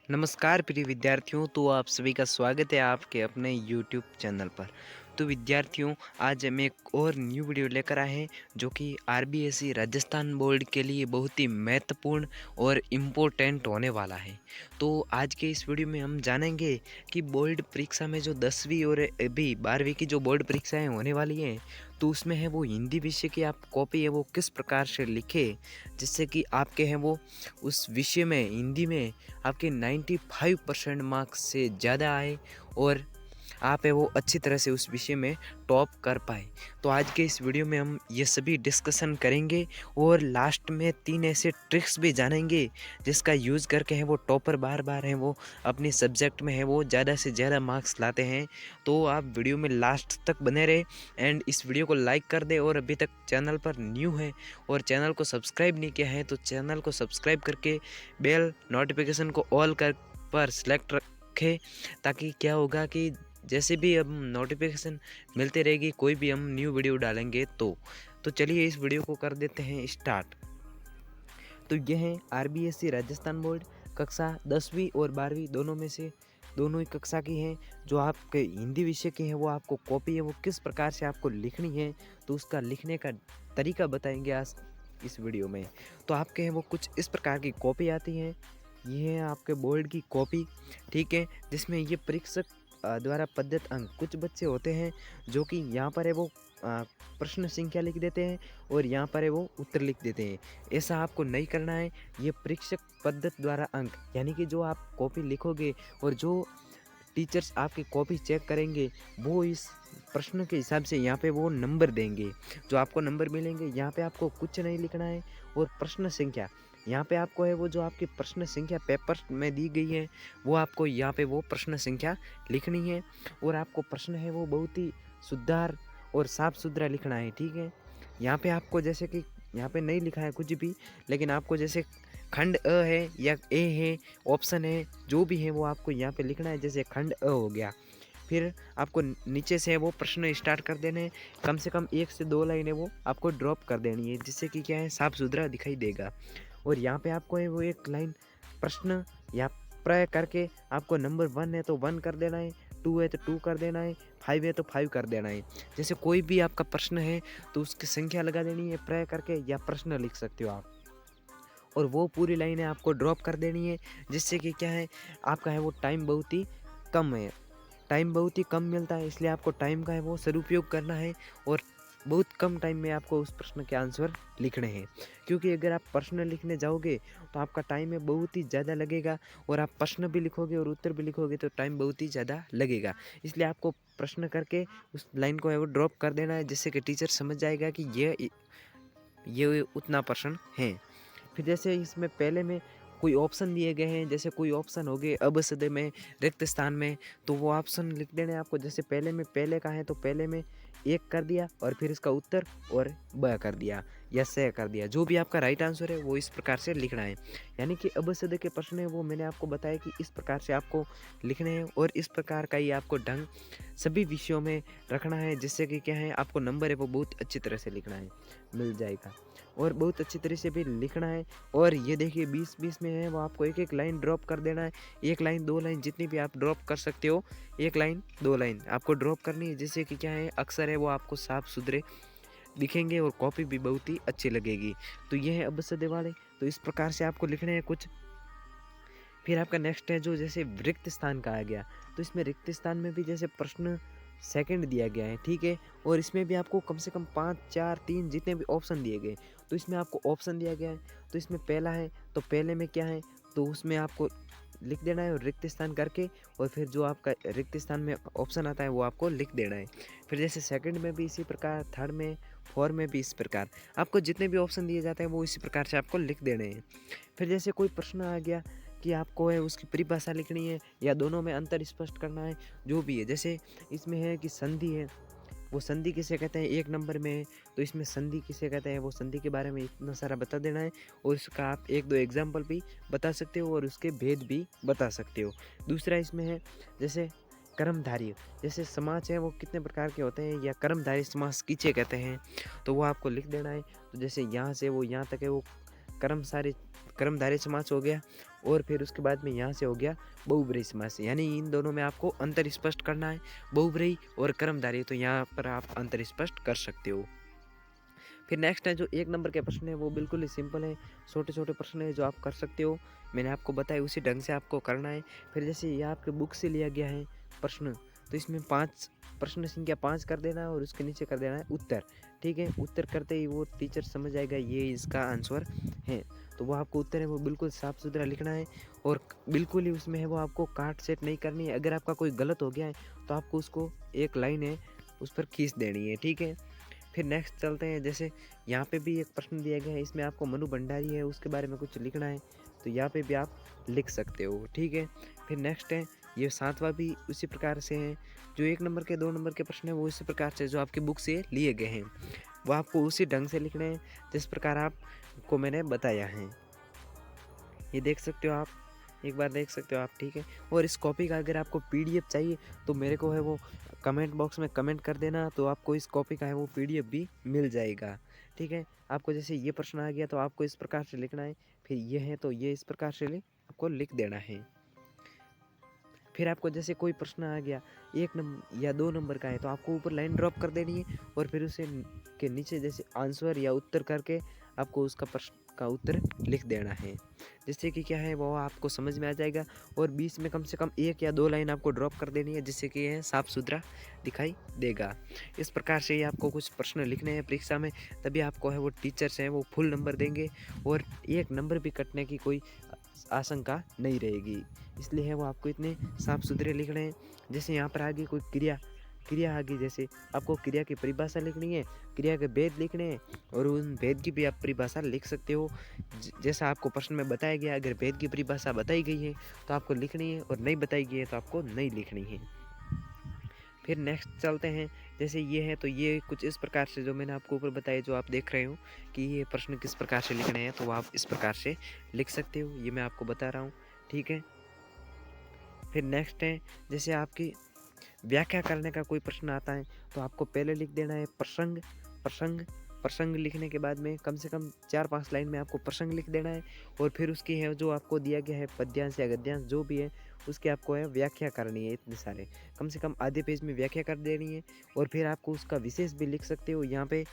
नमस्कार प्रिय विद्यार्थियों। तो आप सभी का स्वागत है आपके अपने यूट्यूब चैनल पर। तो विद्यार्थियों, आज हम एक और न्यू वीडियो लेकर आए हैं जो कि आरबीएसई राजस्थान बोर्ड के लिए बहुत ही महत्वपूर्ण और इम्पोर्टेंट होने वाला है। तो आज के इस वीडियो में हम जानेंगे कि बोर्ड परीक्षा में जो 10वीं और अभी 12वीं की जो बोर्ड परीक्षाएं होने वाली हैं, तो उसमें है वो हिंदी विषय की आप कॉपी है वो किस प्रकार से लिखे जिससे कि आपके हैं वो उस विषय में हिंदी में आपके 95% मार्क्स से ज़्यादा आए और आप है वो अच्छी तरह से उस विषय में टॉप कर पाए। तो आज के इस वीडियो में हम ये सभी डिस्कशन करेंगे और लास्ट में 3 ऐसे ट्रिक्स भी जानेंगे जिसका यूज़ करके है वो टॉपर बार बार है वो अपने सब्जेक्ट में है वो ज़्यादा से ज़्यादा मार्क्स लाते हैं। तो आप वीडियो में लास्ट तक बने रहे एंड इस वीडियो को लाइक कर दे और अभी तक चैनल पर न्यू है और चैनल को सब्सक्राइब नहीं किया है तो चैनल को सब्सक्राइब करके बेल नोटिफिकेशन को ऑल कर पर सेलेक्ट रखें, ताकि क्या होगा कि जैसे भी अब नोटिफिकेशन मिलते रहेगी कोई भी हम न्यू वीडियो डालेंगे तो चलिए इस वीडियो को कर देते हैं स्टार्ट। तो ये है आरबीएसई राजस्थान बोर्ड कक्षा 10वीं और 12वीं दोनों में से दोनों ही कक्षा की हैं। जो आपके हिंदी विषय की है वो आपको कॉपी है वो किस प्रकार से आपको लिखनी है, तो उसका लिखने का तरीका बताएंगे आज इस वीडियो में। तो आपके हैं वो कुछ इस प्रकार की कॉपी आती हैं। ये है आपके बोर्ड की कॉपी, ठीक है, जिसमें ये परीक्षक द्वारा प्रदत्त अंक कुछ बच्चे होते हैं जो कि यहाँ पर है वो प्रश्न संख्या लिख देते हैं और यहाँ पर है वो उत्तर लिख देते हैं। ऐसा आपको नहीं करना है। ये परीक्षक पद्धत द्वारा अंक यानी कि जो आप कॉपी लिखोगे और जो टीचर्स आपकी कॉपी चेक करेंगे वो इस प्रश्न के हिसाब से यहाँ पे वो नंबर देंगे। जो आपको नंबर मिलेंगे यहाँ पे आपको कुछ नहीं लिखना है। और प्रश्न संख्या यहाँ पे आपको है वो जो आपकी प्रश्न संख्या पेपर में दी गई है वो आपको यहाँ पे वो प्रश्न संख्या लिखनी है। और आपको प्रश्न है वो बहुत ही सुधार और साफ सुथरा लिखना है, ठीक है। यहाँ पे आपको जैसे कि यहाँ पे नहीं लिखा है कुछ भी, लेकिन आपको जैसे खंड अ है या ए है, ऑप्शन है, जो भी है वो आपको यहाँ पे लिखना है। जैसे खंड अ हो गया, फिर आपको नीचे से वो प्रश्न स्टार्ट कर देने हैं। कम से कम 1 से 2 लाइनें वो आपको ड्रॉप कर देनी है जिससे कि क्या है साफ सुथरा दिखाई देगा। और यहाँ पे आपको है वो एक लाइन प्रश्न या प्रय करके आपको नंबर 1 है तो 1 कर देना है, 2 है तो 2 कर देना है, 5 है तो 5 कर देना है। जैसे कोई भी आपका प्रश्न है तो उसकी संख्या लगा देनी है प्रय करके, या प्रश्न लिख सकते हो आप। और वो पूरी लाइनें आपको ड्रॉप कर देनी है जिससे कि क्या है आपका है वो टाइम बहुत ही कम है, टाइम बहुत ही कम मिलता है, इसलिए आपको टाइम का है वो सदुपयोग करना है और बहुत कम टाइम में आपको उस प्रश्न के आंसर लिखने हैं। क्योंकि अगर आप प्रश्न लिखने जाओगे तो आपका टाइम है बहुत ही ज़्यादा लगेगा और आप प्रश्न भी लिखोगे और उत्तर भी लिखोगे तो टाइम बहुत ही ज़्यादा लगेगा। इसलिए आपको प्रश्न करके उस लाइन को है वो ड्रॉप कर देना है जिससे कि टीचर समझ जाएगा कि ये उतना प्रश्न है। फिर जैसे इसमें पहले में कोई ऑप्शन दिए गए हैं, जैसे कोई ऑप्शन हो गए अब सदे में रिक्त स्थान में, तो वो ऑप्शन लिख देने आपको। जैसे पहले में पहले का है तो पहले में 1 कर दिया और फिर इसका उत्तर और ब कर दिया या से कर दिया, जो भी आपका राइट आंसर है वो इस प्रकार से लिखना है। यानी कि अब सदे के प्रश्न है वो मैंने आपको बताया कि इस प्रकार से आपको लिखने हैं और इस प्रकार का ही आपको ढंग सभी विषयों में रखना है जिससे कि क्या है आपको नंबर है वो बहुत अच्छी तरह से लिखना है, मिल जाएगा और बहुत अच्छी तरह से भी लिखना है। और ये देखिए 20-20 में है वो आपको एक एक लाइन ड्रॉप कर देना है। 1 लाइन 2 लाइन जितनी भी आप ड्रॉप कर सकते हो, 1 लाइन 2 लाइन आपको ड्रॉप करनी है जिससे कि क्या है अक्सर है वो आपको साफ सुथरे दिखेंगे और कॉपी भी बहुत ही अच्छी लगेगी। तो ये है अब सदे वाले, तो इस प्रकार से आपको लिखने हैं कुछ। फिर आपका नेक्स्ट है जो जैसे रिक्त स्थान का आ गया, तो इसमें रिक्त स्थान में भी जैसे प्रश्न सेकंड दिया गया है, ठीक है। और इसमें भी आपको कम से कम 5 4 3 जितने भी ऑप्शन दिए गए, तो इसमें आपको ऑप्शन दिया गया है। तो इसमें पहला है तो पहले में क्या है तो उसमें आपको लिख देना है और रिक्त स्थान करके, और फिर जो आपका रिक्त स्थान में ऑप्शन आता है वो आपको लिख देना है। फिर जैसे सेकंड में भी इसी प्रकार, थर्ड में, फोर्थ में भी इस प्रकार आपको जितने भी ऑप्शन दिए जाते हैं वो इसी प्रकार से आपको लिख देने हैं। फिर जैसे कोई प्रश्न आ गया कि आपको है उसकी परिभाषा लिखनी है या दोनों में अंतर स्पष्ट करना है, जो भी है। जैसे इसमें है कि संधि है, वो संधि किसे कहते हैं 1 नंबर में है, तो इसमें संधि किसे कहते हैं वो संधि के बारे में इतना सारा बता देना है और उसका आप 1-2 एग्जाम्पल भी बता सकते हो और उसके भेद भी बता सकते हो। दूसरा इसमें है जैसे कर्मधारय, जैसे समाज है वो कितने प्रकार के होते हैं या कर्मधारय समास किसे कहते हैं, तो वो आपको लिख देना है। तो जैसे यहाँ से वो यहाँ तक है वो कर्मधारय समास हो गया। और फिर उसके बाद में यहाँ से हो गया बहुब्रीही समास, यानी इन दोनों में आपको अंतर स्पष्ट करना है, बहुब्रीही और कर्मधारय, तो यहाँ पर आप अंतर स्पष्ट कर सकते हो। फिर नेक्स्ट है जो 1 नंबर के प्रश्न है वो बिल्कुल ही सिंपल है, छोटे-छोटे प्रश्न है जो आप कर सकते हो। मैंने आपको बताया उसी ढंग से आपको करना है। फिर जैसे ये आपके बुक से लिया गया है प्रश्न, तो इसमें 5 प्रश्न संख्या 5 कर देना है और उसके नीचे कर देना है उत्तर, ठीक है? उत्तर करते ही वो टीचर समझ जाएगा ये इसका आंसर है। तो वो आपको उत्तर है वो बिल्कुल साफ-सुथरा लिखना है और बिल्कुल ही उसमें है वो आपको काट सेट नहीं करनी है। अगर आपका कोई गलत हो गया है तो आपको उसको एक लाइन है उस पर खींच देनी है, ठीक है? फिर नेक्स्ट चलते हैं, जैसे यहाँ पे भी एक प्रश्न दिया गया है, इसमें आपको मनु भंडारी है उसके बारे में कुछ लिखना है, तो यहाँ पे भी आप लिख सकते हो, ठीक है? फिर नेक्स्ट है ये 7वां भी उसी प्रकार से है, जो 1 नंबर के 2 नंबर के प्रश्न है वो इसी प्रकार से जो आपकी बुक से लिए गए हैं वो आपको उसी ढंग से लिखने हैं जिस प्रकार आपको मैंने बताया है। ये देख सकते हो आप, एक बार देख सकते हो आप, ठीक है? और इस कॉपी का अगर आपको पीडीएफ चाहिए तो मेरे को है वो कमेंट बॉक्स में कमेंट कर देना, तो आपको इस कॉपी का है वो पीडीएफ भी मिल जाएगा, ठीक है? आपको जैसे ये प्रश्न आ गया तो आपको इस प्रकार से लिखना है, फिर ये है तो ये इस प्रकार से आपको लिख देना है। फिर आपको जैसे कोई प्रश्न आ गया 1 नंबर या 2 नंबर का है तो आपको ऊपर लाइन ड्रॉप कर देनी है और फिर उसे के नीचे जैसे आंसर या उत्तर करके आपको उसका प्रश्न का उत्तर लिख देना है, जिससे कि क्या है वो आपको समझ में आ जाएगा। और बीच में कम से कम 1 या 2 लाइन आपको ड्रॉप कर देनी है जिससे कि यह साफ सुथरा दिखाई देगा। इस प्रकार से ही आपको कुछ प्रश्न लिखने हैं परीक्षा में, तभी आपको है वो टीचर्स हैं वो फुल नंबर देंगे और 1 नंबर भी कटने की कोई आशंका नहीं रहेगी। इसलिए है वो आपको इतने साफ सुथरे लिखने हैं। जैसे यहाँ पर आगे कोई क्रिया आ गई, जैसे आपको क्रिया की परिभाषा लिखनी है, क्रिया के भेद लिखने हैं और उन भेद की भी आप परिभाषा लिख सकते हो जैसा आपको प्रश्न में बताया गया। अगर भेद की परिभाषा बताई गई है तो आपको लिखनी है और नहीं बताई गई है तो आपको नहीं लिखनी है। फिर नेक्स्ट चलते हैं, जैसे ये है तो ये कुछ इस प्रकार से जो मैंने आपको ऊपर बताया, जो आप देख रहे हो कि ये प्रश्न किस प्रकार से लिखने हैं, तो आप इस प्रकार से लिख सकते हो, ये मैं आपको बता रहा हूँ, ठीक है? फिर नेक्स्ट है, जैसे आपकी व्याख्या करने का कोई प्रश्न आता है तो आपको पहले लिख देना है प्रसंग। प्रसंग प्रसंग लिखने के बाद में कम से कम 4-5 लाइन में आपको प्रसंग लिख देना है और फिर उसकी है जो आपको दिया गया है पद्यांश या गद्यांश जो भी है उसकी आपको है व्याख्या करनी है। इतने सारे कम से कम आधे पेज में व्याख्या कर देनी है और फिर आपको उसका विशेष भी लिख सकते हो यहाँ पे।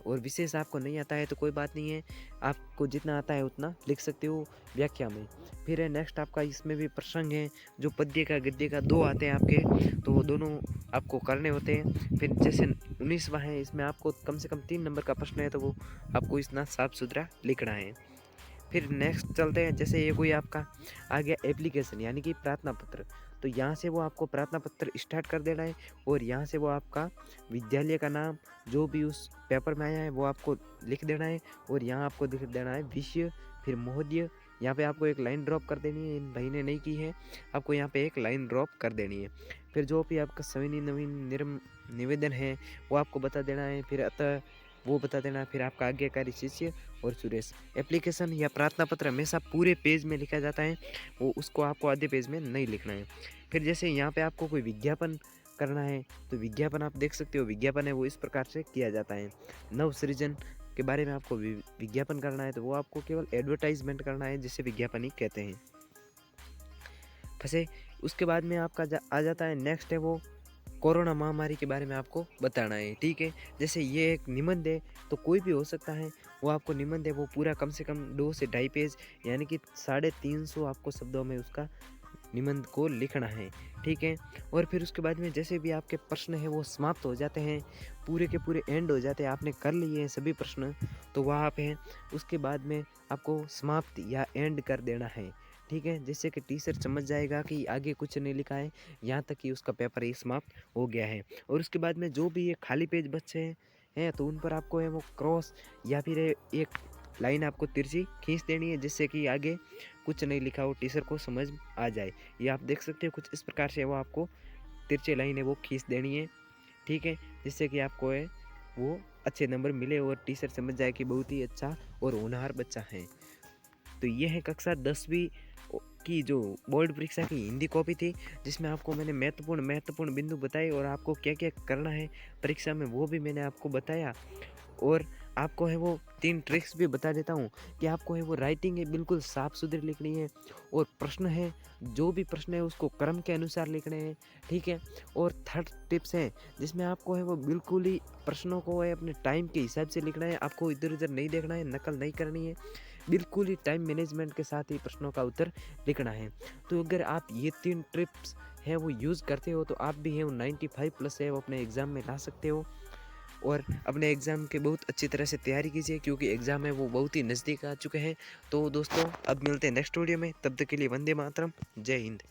और विशेष आपको नहीं आता है तो कोई बात नहीं है, आपको जितना आता है उतना लिख सकते हो व्याख्या में। फिर है नेक्स्ट आपका इसमें भी प्रसंग है, जो पद्य का गद्य का 2 आते हैं आपके, तो वो दोनों आपको करने होते हैं। फिर जैसे 19वां है, इसमें आपको कम से कम 3 नंबर का प्रश्न है तो वो आपको इतना साफ सुथरा लिखना है। फिर नेक्स्ट चलते हैं, जैसे ये कोई आपका आ गया एप्लीकेशन यानी कि प्रार्थना पत्र, तो यहाँ से वो आपको प्रार्थना पत्र स्टार्ट कर देना है और यहाँ से वो आपका विद्यालय का नाम जो भी उस पेपर में आया है वो आपको लिख देना है और यहाँ आपको लिख देना है विषय, फिर महोदय। यहाँ पे आपको एक लाइन ड्रॉप कर देनी है, इन भाई ने नहीं की है, आपको यहाँ पे एक लाइन ड्रॉप कर देनी है। फिर जो भी आपका सविनय नवीन निवेदन है वो आपको बता देना है, फिर अतः वो बता देना। फिर आपका आज्ञाकारी शिष्य और सुरेश। एप्लीकेशन या प्रार्थना पत्र हमेशा पूरे पेज में लिखा जाता है, वो उसको आपको आधे पेज में नहीं लिखना है। फिर जैसे यहाँ पे आपको कोई विज्ञापन करना है तो विज्ञापन आप देख सकते हो, विज्ञापन है वो इस प्रकार से किया जाता है। नव सृजन के बारे में आपको विज्ञापन करना है तो वो आपको केवल एडवर्टाइजमेंट करना है, जिसे विज्ञापन ही कहते हैं। फंसे उसके बाद में आपका आ जाता है नेक्स्ट है वो कोरोना महामारी के बारे में आपको बताना है, ठीक है? जैसे ये एक निबंध है तो कोई भी हो सकता है, वो आपको निबंध है वो पूरा कम से कम 2 से ढाई पेज यानी कि 350 आपको शब्दों में उसका निबंध को लिखना है, ठीक है? और फिर उसके बाद में जैसे भी आपके प्रश्न है वो समाप्त हो जाते हैं, पूरे के पूरे एंड हो जाते हैं, आपने कर लिए हैं सभी प्रश्न, तो वहाँ पे उसके बाद में आपको समाप्त या एंड कर देना है, ठीक है? जिससे कि टीचर समझ जाएगा कि आगे कुछ नहीं लिखा है, यहाँ तक कि उसका पेपर ही समाप्त हो गया है। और उसके बाद में जो भी ये खाली पेज बचे हैं तो उन पर आपको है वो क्रॉस या फिर एक लाइन आपको तिरछी खींच देनी है, जिससे कि आगे कुछ नहीं लिखा हो टीचर को समझ आ जाए। ये आप देख सकते हो कुछ इस प्रकार से वो आपको तिरछी लाइन है वो खींच देनी है, ठीक है? जिससे कि आपको है वो अच्छे नंबर मिले और टीचर समझ जाए कि बहुत ही अच्छा और होनहार बच्चा है। तो ये है कक्षा 10वीं की जो बोर्ड परीक्षा की हिंदी कॉपी थी, जिसमें आपको मैंने महत्वपूर्ण बिंदु बताए और आपको क्या-क्या करना है परीक्षा में वो भी मैंने आपको बताया। और आपको है वो 3 ट्रिक्स भी बता देता हूँ कि आपको है वो राइटिंग है बिल्कुल साफ-सुथरी लिखनी है और प्रश्न है, जो भी प्रश्न है उसको क्रम के अनुसार लिखने हैं, ठीक है? और थर्ड टिप्स है जिसमें आपको है वो बिल्कुल ही प्रश्नों को है अपने टाइम के हिसाब से लिखना है, आपको इधर-उधर नहीं देखना है, नकल नहीं करनी है, बिल्कुल ही टाइम मैनेजमेंट के साथ ही प्रश्नों का उत्तर लिखना है। तो अगर आप ये 3 टिप्स हैं वो यूज़ करते हो तो आप भी है वो 95 प्लस है वो अपने एग्ज़ाम में ला सकते हो। और अपने एग्ज़ाम की बहुत अच्छी तरह से तैयारी कीजिए क्योंकि एग्ज़ाम है वो बहुत ही नज़दीक आ चुके हैं। तो दोस्तों अब मिलते हैं नेक्स्ट वीडियो में, तब तक के लिए वंदे मातरम, जय हिंद।